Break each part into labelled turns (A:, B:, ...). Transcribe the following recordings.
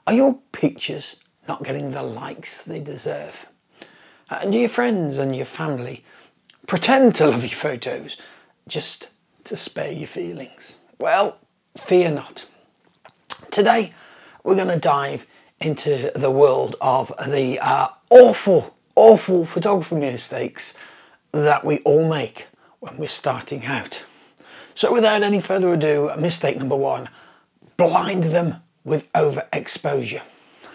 A: Are your pictures not getting the likes they deserve? Do your friends and your family pretend to love your photos just to spare your feelings? Well, fear not. Today we're going to dive into the world of the awful photography mistakes that we all make when we're starting out. So without any further ado, mistake number one: blind them with overexposure.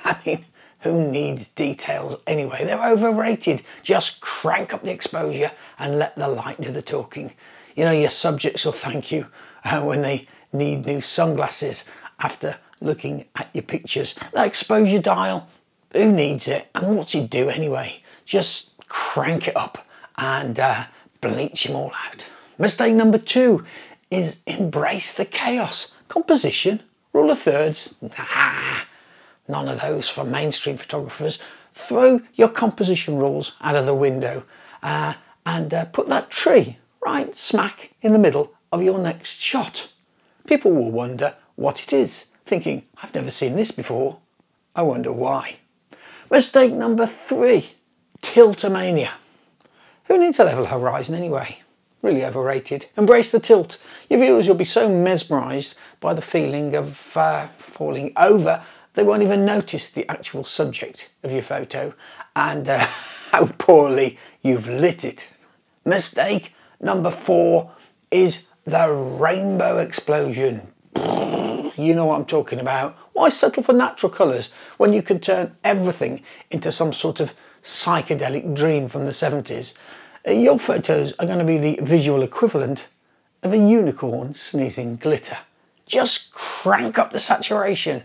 A: I mean, who needs details anyway? They're overrated. Just crank up the exposure and let the light do the talking. You know, your subjects will thank you when they need new sunglasses after looking at your pictures. That exposure dial, who needs it? And what's it do anyway? Just crank it up and bleach them all out. Mistake number two is embrace the chaos. Composition, rule of thirds, nah, none of those for mainstream photographers. Throw your composition rules out of the window and put that tree right smack in the middle of your next shot. People will wonder what it is, thinking, I've never seen this before. I wonder why. Mistake number three, tiltomania. Who needs a level horizon anyway? Really overrated. Embrace the tilt. Your viewers will be so mesmerised by the feeling of falling over, they won't even notice the actual subject of your photo and how poorly you've lit it. Mistake number four is the rainbow explosion. You know what I'm talking about. Why settle for natural colours when you can turn everything into some sort of psychedelic dream from the 70s? Your photos are going to be the visual equivalent of a unicorn sneezing glitter. Just crank up the saturation.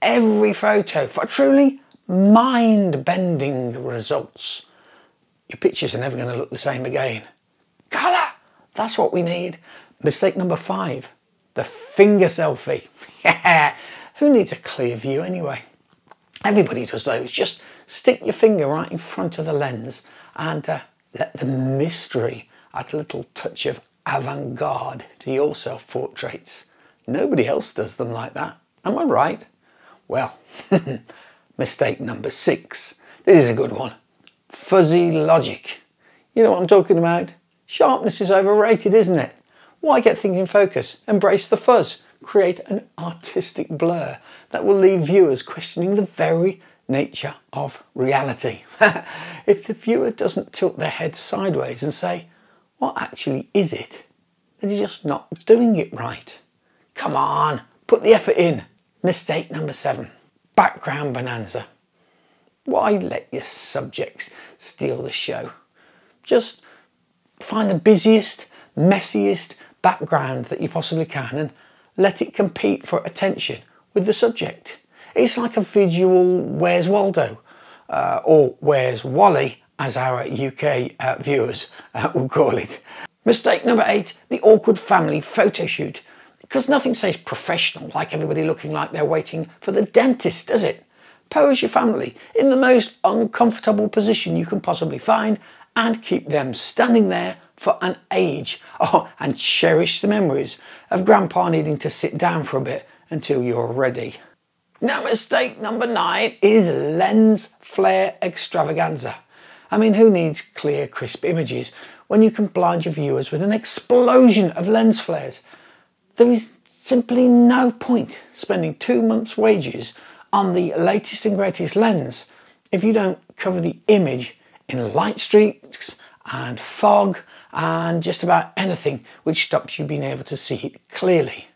A: Every photo for truly mind-bending results. Your pictures are never going to look the same again. Colour! That's what we need. Mistake number five, the finger selfie. Who needs a clear view anyway? Everybody does those. Just stick your finger right in front of the lens and let the mystery add a little touch of avant-garde to your self-portraits. Nobody else does them like that. Am I right? Well, mistake number six. This is a good one. Fuzzy logic. You know what I'm talking about? Sharpness is overrated, isn't it? Why get things in focus? Embrace the fuzz. Create an artistic blur that will leave viewers questioning the very nature of reality. If the viewer doesn't tilt their head sideways and say, what actually is it? Then you're just not doing it right. Come on, put the effort in. Mistake number seven, background bonanza. Why let your subjects steal the show? Just find the busiest, messiest background that you possibly can and let it compete for attention with the subject. It's like a visual Where's Waldo or Where's Wally, as our UK viewers will call it. Mistake number eight, the awkward family photo shoot. Because nothing says professional like everybody looking like they're waiting for the dentist, does it? Pose your family in the most uncomfortable position you can possibly find and keep them standing there for an age. Oh, and cherish the memories of grandpa needing to sit down for a bit until you're ready. Now, mistake number nine is lens flare extravaganza. I mean, who needs clear, crisp images when you can blind your viewers with an explosion of lens flares? There is simply no point spending 2 months' wages on the latest and greatest lens if you don't cover the image in light streaks and fog and just about anything which stops you being able to see it clearly.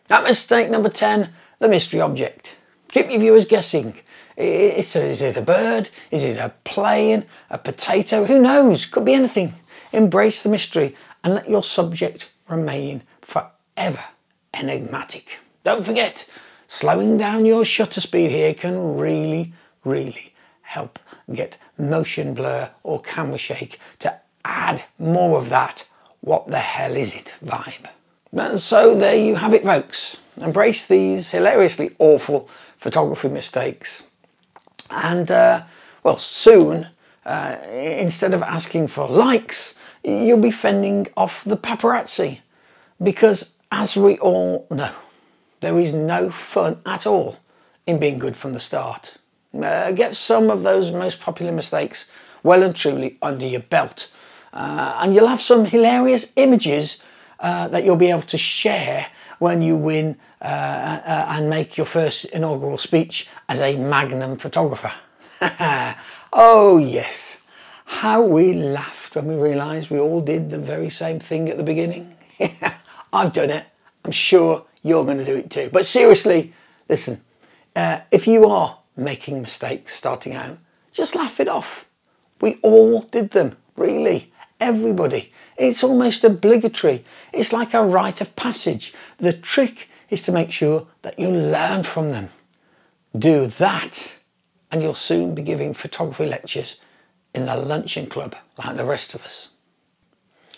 A: That mistake number 10, the mystery object. Keep your viewers guessing. Is it a bird? Is it a plane? A potato? Who knows? Could be anything. Embrace the mystery and let your subject remain forever enigmatic. Don't forget, slowing down your shutter speed here can really help get motion blur or camera shake to add more of that what the hell is it vibe. And so there you have it, folks. Embrace these hilariously awful photography mistakes and well, soon instead of asking for likes, you'll be fending off the paparazzi, because as we all know, there is no fun at all in being good from the start. Get some of those most popular mistakes well and truly under your belt. And you'll have some hilarious images that you'll be able to share when you win and make your first inaugural speech as a magnum photographer. Oh yes, how we laughed when we realised we all did the very same thing at the beginning. I've done it. I'm sure you're going to do it too. But seriously, listen, if you are making mistakes starting out, just laugh it off. We all did them, really. Everybody. It's almost obligatory. It's like a rite of passage. The trick is to make sure that you learn from them. Do that and you'll soon be giving photography lectures in the luncheon club like the rest of us.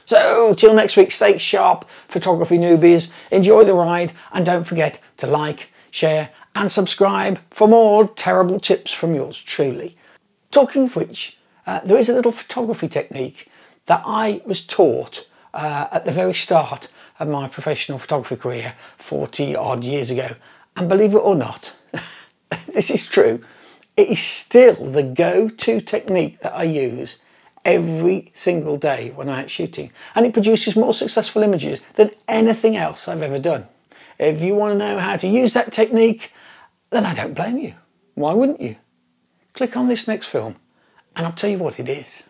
A: So till next week, stay sharp, photography newbies. Enjoy the ride and don't forget to like, share and subscribe for more terrible tips from yours truly. Talking of which, there is a little photography technique that I was taught at the very start of my professional photography career 40 odd years ago. And believe it or not, this is true, it is still the go-to technique that I use every single day when I'm out shooting. And it produces more successful images than anything else I've ever done. If you want to know how to use that technique, then I don't blame you. Why wouldn't you? Click on this next film and I'll tell you what it is.